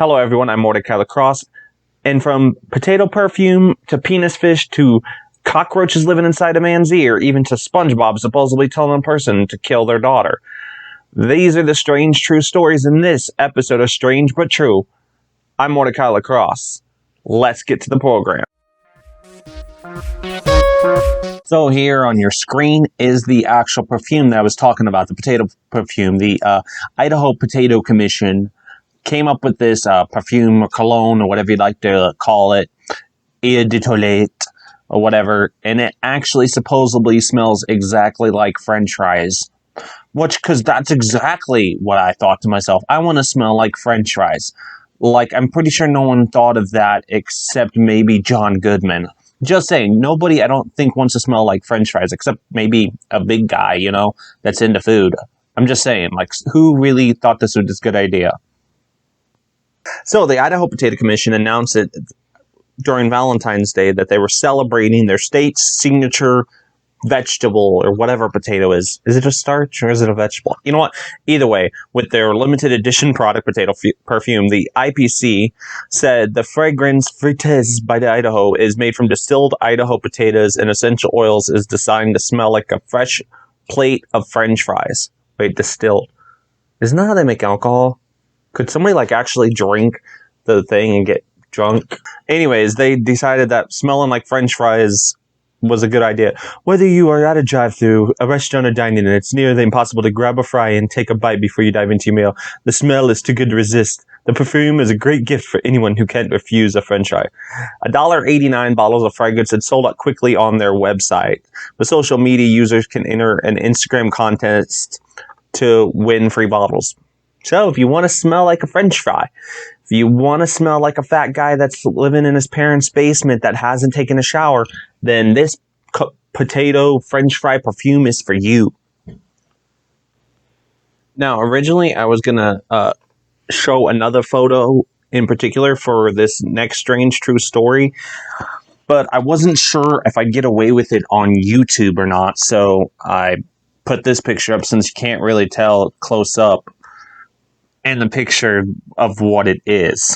Hello everyone, I'm Mortika Lacrosse, and from potato perfume to penis fish to cockroaches living inside a man's ear, even to SpongeBob supposedly telling a person to kill their daughter. These are the strange true stories in this episode of Strange But True. I'm Mortika Lacrosse. Let's get to the program. So here on your screen is the actual perfume that I was talking about, the potato perfume. The Idaho Potato Commission came up with this perfume or cologne or whatever you'd like to call it, eau de toilette or whatever, and it actually supposedly smells exactly like French fries. Because that's exactly what I thought to myself. I want to smell like French fries. Like, I'm pretty sure no one thought of that except maybe John Goodman. Just saying, nobody, I don't think, wants to smell like French fries, except maybe a big guy, that's into food. I'm just saying, who really thought this was a good idea? So, the Idaho Potato Commission announced it during Valentine's Day that they were celebrating their state's signature vegetable or whatever potato is. Is it a starch or is it a vegetable? You know what? Either way, with their limited edition product, potato perfume, the IPC said the fragrance Frites by the Idaho is made from distilled Idaho potatoes and essential oils is designed to smell like a fresh plate of French fries. Wait, distilled. Isn't that how they make alcohol? Could somebody actually drink the thing and get drunk? Anyways, they decided that smelling like French fries was a good idea. Whether you are at a drive-thru, a restaurant, or dining, and it's nearly impossible to grab a fry and take a bite before you dive into your meal, the smell is too good to resist. The perfume is a great gift for anyone who can't refuse a French fry. $1.89 bottles of fragrance had sold out quickly on their website. But social media users can enter an Instagram contest to win free bottles. So if you want to smell like a French fry, if you want to smell like a fat guy that's living in his parents' basement that hasn't taken a shower, then this potato French fry perfume is for you. Now, originally I was going to show another photo in particular for this next strange true story, but I wasn't sure if I'd get away with it on YouTube or not, so I put this picture up since you can't really tell close up and the picture of what it is.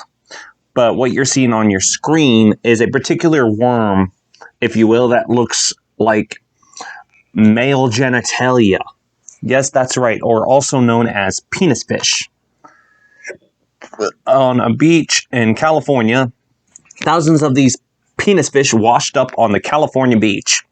But what you're seeing on your screen is a particular worm, if you will, that looks like male genitalia. Yes, that's right, or also known as penis fish. On a beach in California, thousands of these penis fish washed up on the California beach.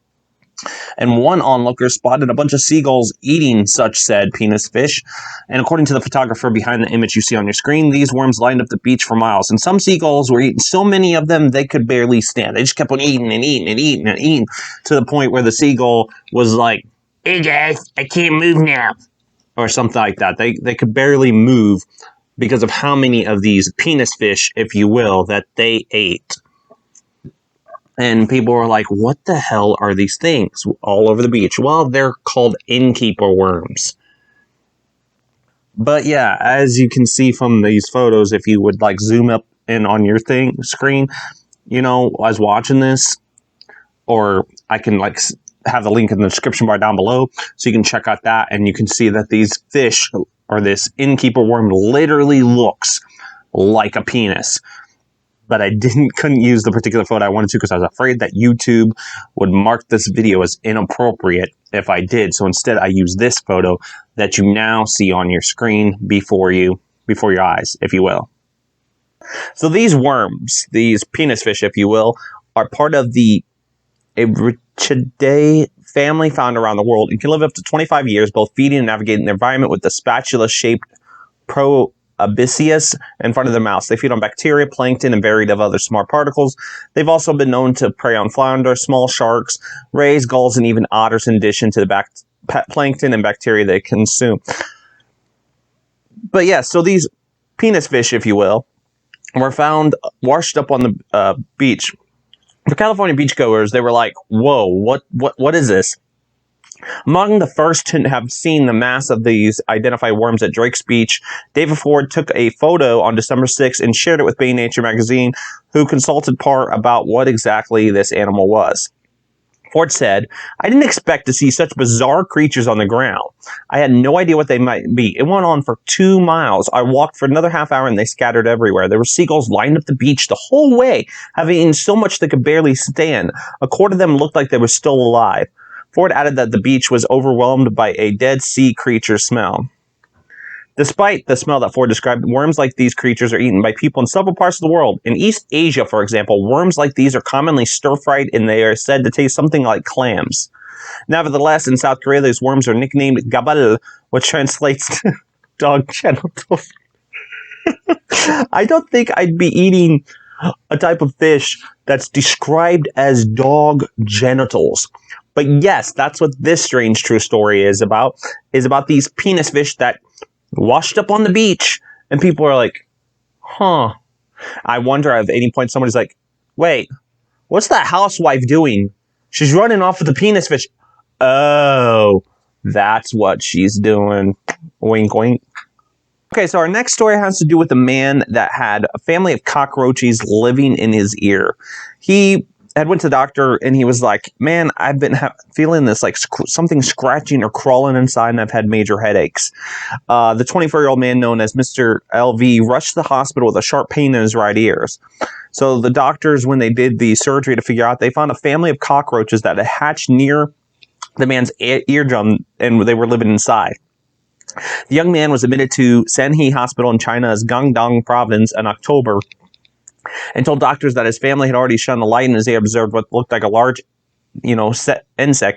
And one onlooker spotted a bunch of seagulls eating such said penis fish. And according to the photographer behind the image you see on your screen, these worms lined up the beach for miles. And some seagulls were eating so many of them, they could barely stand. They just kept on eating and eating and eating and eating to the point where the seagull was like, "Hey guys, I can't move now." Or something like that. They could barely move because of how many of these penis fish, if you will, that they ate. And people were like, what the hell are these things all over the beach? Well, they're called innkeeper worms. But yeah, as you can see from these photos, if you would zoom up in on your screen, I was watching this, or I can have the link in the description bar down below so you can check out that, and you can see that these fish, or this innkeeper worm, literally looks like a penis. But I couldn't use the particular photo I wanted to because I was afraid that YouTube would mark this video as inappropriate if I did. So instead, I used this photo that you now see on your screen before your eyes, if you will. So these worms, these penis fish, if you will, are part of the Abrichidae family found around the world and can live up to 25 years, both feeding and navigating their environment with the spatula-shaped proboscis in front of their mouths. They feed on bacteria, plankton, and varied of other smart particles. They've also been known to prey on flounder, small sharks, rays, gulls, and even otters in addition to the plankton and bacteria they consume. But yeah, so these penis fish, if you will, were found washed up on the beach. For California beachgoers, they were like, whoa, what is this? Among the first to have seen the mass of these identified worms at Drake's Beach, David Ford took a photo on December 6th and shared it with Bay Nature magazine, who consulted Parr about what exactly this animal was. Ford said, "I didn't expect to see such bizarre creatures on the ground. I had no idea what they might be. It went on for 2 miles. I walked for another half hour and they scattered everywhere. There were seagulls lined up the beach the whole way, having eaten so much they could barely stand. A quarter of them looked like they were still alive." Ford added that the beach was overwhelmed by a dead sea creature smell. Despite the smell that Ford described, worms like these creatures are eaten by people in several parts of the world. In East Asia, for example, worms like these are commonly stir-fried and they are said to taste something like clams. Nevertheless, in South Korea, these worms are nicknamed gabal, which translates to dog genitals. I don't think I'd be eating a type of fish that's described as dog genitals. But yes, that's what this strange true story is about these penis fish that washed up on the beach, and people are like, huh. I wonder if at any point somebody's like, wait, what's that housewife doing? She's running off with the penis fish. Oh, that's what she's doing. Wink, wink. Okay, so our next story has to do with a man that had a family of cockroaches living in his ear. He had went to the doctor and he was like, man, I've been feeling this like something scratching or crawling inside and I've had major headaches. The 24-year-old man known as Mr. LV rushed to the hospital with a sharp pain in his right ears. So the doctors, when they did the surgery to figure out, they found a family of cockroaches that had hatched near the man's eardrum and they were living inside. The young man was admitted to Sanhei Hospital in China's Guangdong province in October and told doctors that his family had already shone a light and as they observed what looked like a large, insect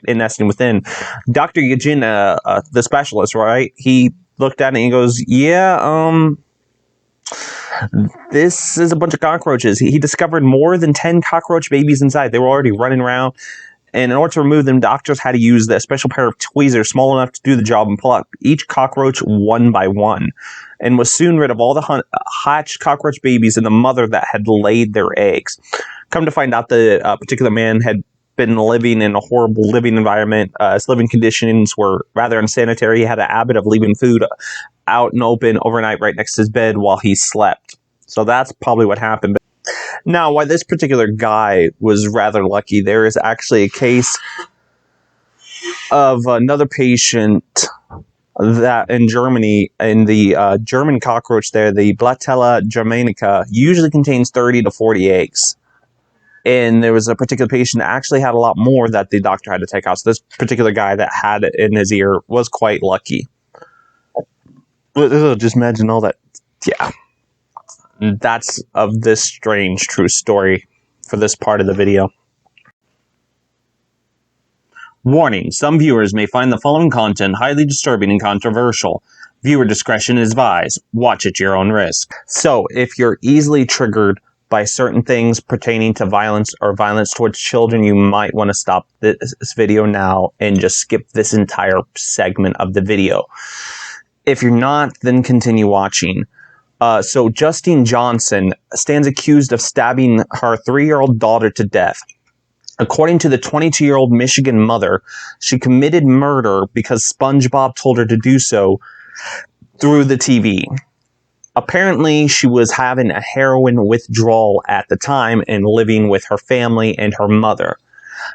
nesting within. Dr. Yujin, the specialist, right? He looked at it and he goes, yeah, this is a bunch of cockroaches. He discovered more than 10 cockroach babies inside. They were already running around. And in order to remove them, doctors had to use a special pair of tweezers small enough to do the job and pull out each cockroach one by one. And was soon rid of all the hatched cockroach babies and the mother that had laid their eggs. Come to find out, the particular man had been living in a horrible living environment. His living conditions were rather unsanitary. He had a habit of leaving food out and open overnight right next to his bed while he slept. So that's probably what happened. Now, why this particular guy was rather lucky, there is actually a case of another patient that in Germany, in the German cockroach there, the Blattella germanica, usually contains 30 to 40 eggs. And there was a particular patient that actually had a lot more that the doctor had to take out. So this particular guy that had it in his ear was quite lucky. Just imagine all that. Yeah. That's of this strange true story for this part of the video. Warning, some viewers may find the following content highly disturbing and controversial. Viewer discretion is advised. Watch at your own risk. So, if you're easily triggered by certain things pertaining to violence or violence towards children, you might want to stop this video now and just skip this entire segment of the video. If you're not, then continue watching. So Justine Johnson stands accused of stabbing her 3-year-old daughter to death. According to the 22-year-old Michigan mother, she committed murder because SpongeBob told her to do so through the TV. Apparently, she was having a heroin withdrawal at the time and living with her family and her mother.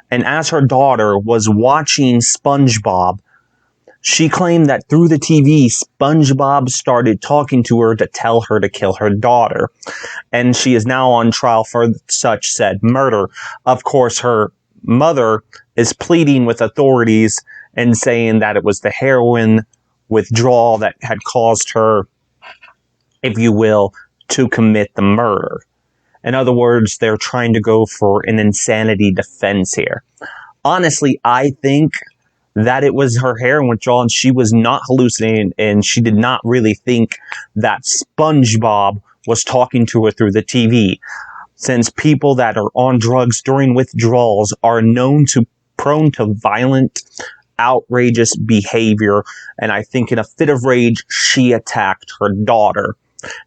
And as her daughter was watching SpongeBob, she claimed that through the TV, SpongeBob started talking to her to tell her to kill her daughter. And she is now on trial for such said murder. Of course, her mother is pleading with authorities and saying that it was the heroin withdrawal that had caused her, if you will, to commit the murder. In other words, they're trying to go for an insanity defense here. Honestly, I think that it was her heroin withdrawal and she was not hallucinating and she did not really think that SpongeBob was talking to her through the TV. Since people that are on drugs during withdrawals are known to prone to violent, outrageous behavior, and I think in a fit of rage, she attacked her daughter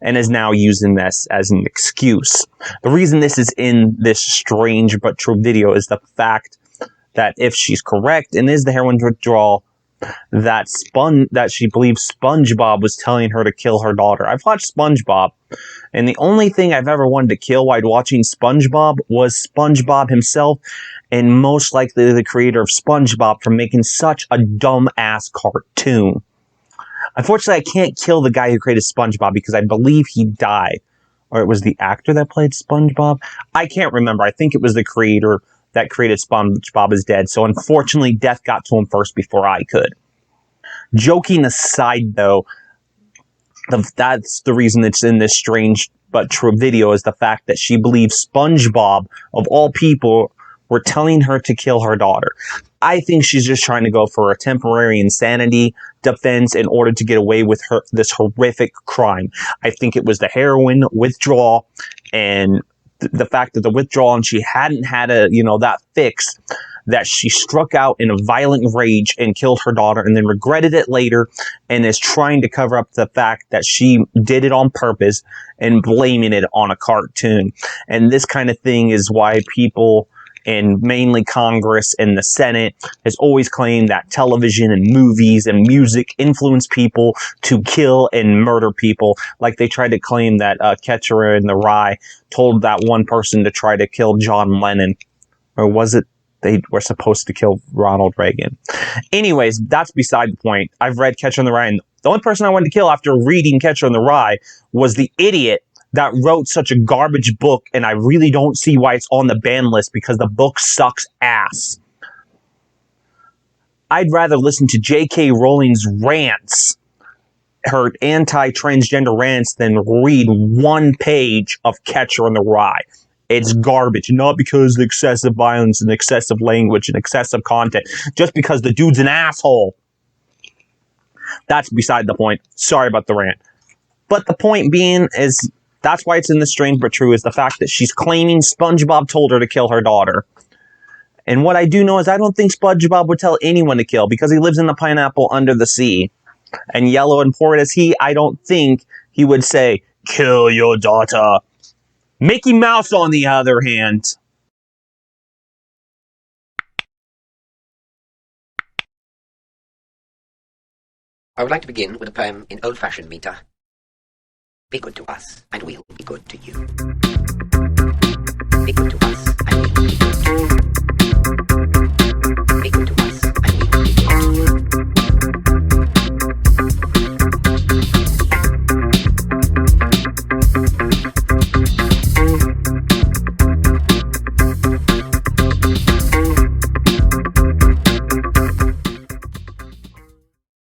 and is now using this as an excuse. The reason this is in this strange but true video is the fact that if she's correct and is the heroin withdrawal, that she believes SpongeBob was telling her to kill her daughter. I've watched SpongeBob, and the only thing I've ever wanted to kill while watching SpongeBob was SpongeBob himself, and most likely the creator of SpongeBob for making such a dumb-ass cartoon. Unfortunately, I can't kill the guy who created SpongeBob because I believe he died. Or it was the actor that played SpongeBob? I can't remember. I think it was the creator that created SpongeBob is dead. So unfortunately, death got to him first before I could. Joking aside, though, that's the reason it's in this strange but true video, is the fact that she believes SpongeBob, of all people, were telling her to kill her daughter. I think she's just trying to go for a temporary insanity defense in order to get away with this horrific crime. I think it was the heroin withdrawal and the fact that the withdrawal and she hadn't had that fix, that she struck out in a violent rage and killed her daughter and then regretted it later and is trying to cover up the fact that she did it on purpose and blaming it on a cartoon. And this kind of thing is why people, and mainly Congress and the Senate, has always claimed that television and movies and music influence people to kill and murder people. Like they tried to claim that Catcher in the Rye told that one person to try to kill John Lennon. Or was it they were supposed to kill Ronald Reagan? Anyways, that's beside the point. I've read Catcher in the Rye, and the only person I wanted to kill after reading Catcher in the Rye was the idiot that wrote such a garbage book, and I really don't see why it's on the ban list because the book sucks ass. I'd rather listen to J.K. Rowling's rants, her anti-transgender rants, than read one page of Catcher in the Rye. It's garbage, not because of excessive violence and excessive language and excessive content, just because the dude's an asshole. That's beside the point. Sorry about the rant. But the point being is, that's why it's in the strange but true, is the fact that she's claiming SpongeBob told her to kill her daughter. And what I do know is I don't think SpongeBob would tell anyone to kill because he lives in the pineapple under the sea. And yellow and poor as I don't think he would say, kill your daughter. Mickey Mouse, on the other hand. I would like to begin with a poem in old-fashioned meter. Be good to us, and we'll be good to you. Be good to us, and we'll be good to you.